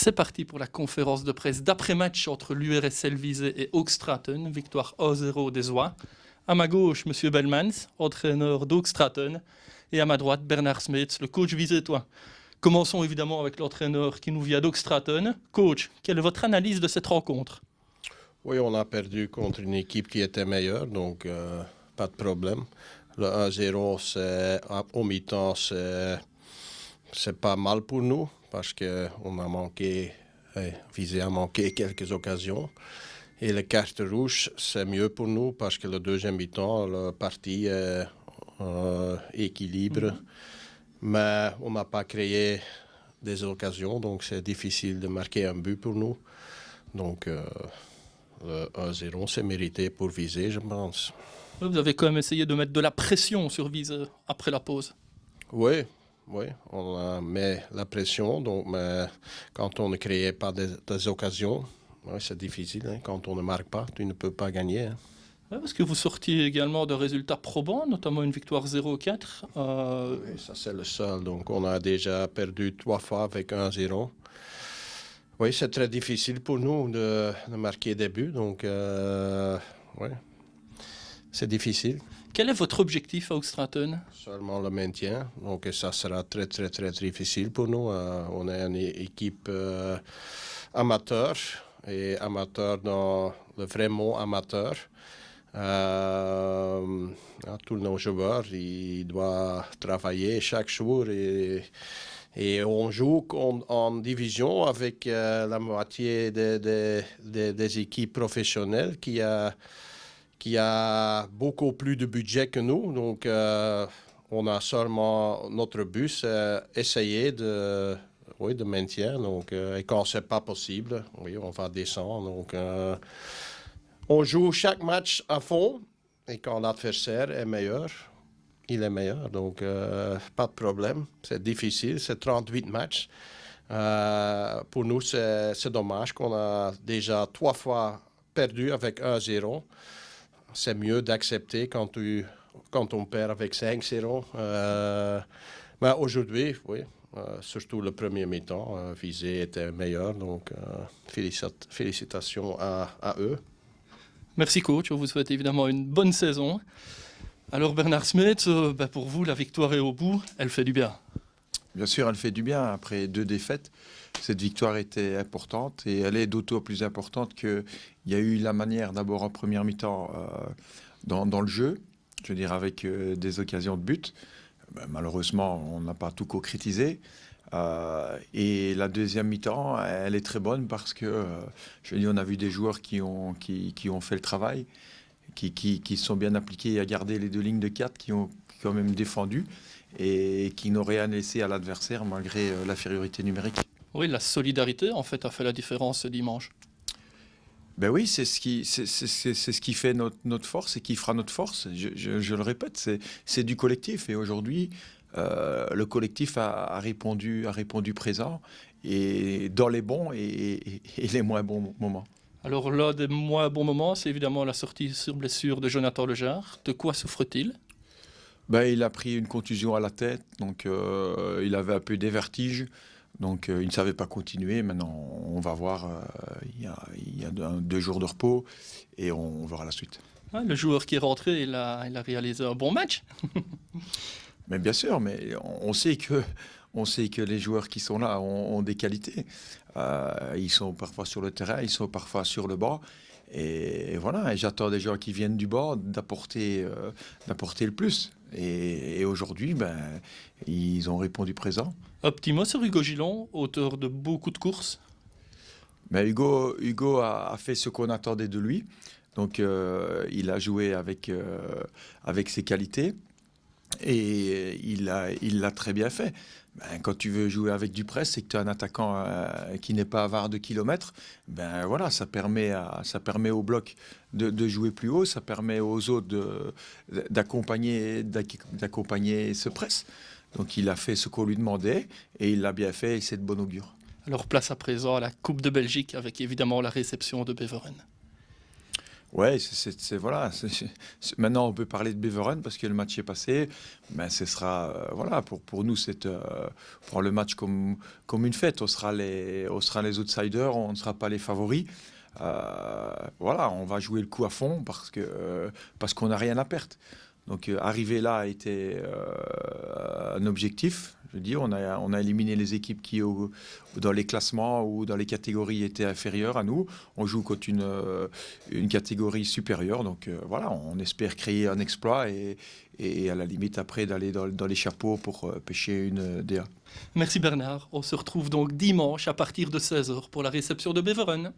C'est parti pour la conférence de presse d'après-match entre l'URSL Visé et Hoogstraten, victoire 1-0 des Oies. À ma gauche, M. Belmans, entraîneur d'Hoogstraten, et à ma droite, Bernard Smeets, le coach visétois. Commençons évidemment avec l'entraîneur qui nous vient d'Hoogstraten. Coach, quelle est votre analyse de cette rencontre? Oui, on a perdu contre une équipe qui était meilleure, donc pas de problème. Le 1-0, au mi-temps, c'est pas mal pour nous parce qu'on a manqué, Visé a manqué quelques occasions. Et les cartes rouges, c'est mieux pour nous parce que le deuxième mi-temps, le parti est équilibre. Mais on n'a pas créé des occasions, donc c'est difficile de marquer un but pour nous. Donc le 1-0, c'est mérité pour Visé, je pense. Vous avez quand même essayé de mettre de la pression sur Visé après la pause. Oui, on met la pression, donc, mais quand on ne crée pas des occasions, c'est difficile. Hein. Quand on ne marque pas, tu ne peux pas gagner. Hein. Ouais, parce que vous sortiez également de résultats probants, notamment une victoire 0-4. Oui, ça c'est le seul. Donc on a déjà perdu 3 fois avec 1-0. Oui, c'est très difficile pour nous de marquer des buts, donc oui, c'est difficile. Quel est votre objectif à Hoogstraten? Seulement le maintien, donc ça sera très très très difficile pour nous. On est une équipe amateur, et amateur dans le vrai mot amateur. Tous nos joueurs, ils doivent travailler chaque jour et on joue en division avec la moitié des équipes professionnelles qui a beaucoup plus de budget que nous. Donc, on a seulement notre but, c'est essayer de maintien. Donc, et quand c'est pas possible, oui, on va descendre. Donc, on joue chaque match à fond. Et quand l'adversaire est meilleur, il est meilleur. Donc, pas de problème. C'est difficile. C'est 38 matchs. Pour nous, c'est dommage qu'on a déjà 3 fois perdu avec 1-0. C'est mieux d'accepter quand on perd avec 5-0. Mais aujourd'hui, oui, surtout le premier mi-temps, Visé était meilleur. Donc, félicitations à eux. Merci coach, on vous souhaite évidemment une bonne saison. Alors Bernard Smeets, pour vous, la victoire est au bout, elle fait du bien. Bien sûr, elle fait du bien. Après 2 défaites, cette victoire était importante et elle est d'autant plus importante qu'il y a eu la manière, d'abord en première mi-temps, dans le jeu, je veux dire avec des occasions de but. Malheureusement, on n'a pas tout concrétisé. Et la deuxième mi-temps, elle est très bonne parce que, je veux dire, on a vu des joueurs qui ont fait le travail, qui sont bien appliqués à garder les 2 lignes de 4, qui ont quand même défendu et qui n'ont rien laissé à l'adversaire malgré l'infériorité numérique. Oui, la solidarité en fait a fait la différence ce dimanche. Ben oui, c'est ce qui fait notre force et qui fera notre force. Je le répète, c'est du collectif. Et aujourd'hui, le collectif a répondu présent et dans les bons et les moins bons moments. Alors l'un des moins bons moments, c'est évidemment la sortie sur blessure de Jonathan Lejar. De quoi souffre-t-il? Il a pris une contusion à la tête, donc il avait un peu des vertiges. Donc il ne savait pas continuer. Maintenant, on va voir. Il y a 2 jours de repos et on verra la suite. Ouais, le joueur qui est rentré, il a réalisé un bon match. Mais bien sûr, mais on sait que les joueurs qui sont là ont des qualités. Ils sont parfois sur le terrain, ils sont parfois sur le banc. Et voilà, et j'attends des gens qui viennent du bas d'apporter le plus. Et aujourd'hui, ils ont répondu présent. Un petit mot sur Hugo Gillon, auteur de beaucoup de courses. Mais Hugo a fait ce qu'on attendait de lui. Donc il a joué avec ses qualités. Et il l'a très bien fait. Quand tu veux jouer avec du press et que tu as un attaquant qui n'est pas avare de kilomètres, voilà, ça permet au bloc de jouer plus haut, ça permet aux autres d'accompagner ce press. Donc il a fait ce qu'on lui demandait et il l'a bien fait et c'est de bon augure. Alors place à présent à la Coupe de Belgique avec évidemment la réception de Beveren. Ouais, voilà. Maintenant, on peut parler de Beveren parce que le match est passé. Mais ce sera, voilà, pour nous, c'est prendre le match comme une fête. On sera les outsiders, on ne sera pas les favoris. Voilà, on va jouer le coup à fond parce qu'on n'a rien à perdre. Donc arriver là a été un objectif. Je veux dire, on a éliminé les équipes qui, dans les classements ou dans les catégories, étaient inférieures à nous. On joue contre une catégorie supérieure. Donc voilà, on espère créer un exploit et à la limite après d'aller dans les chapeaux pour pêcher une DA. Merci Bernard. On se retrouve donc dimanche à partir de 16h pour la réception de Beveren.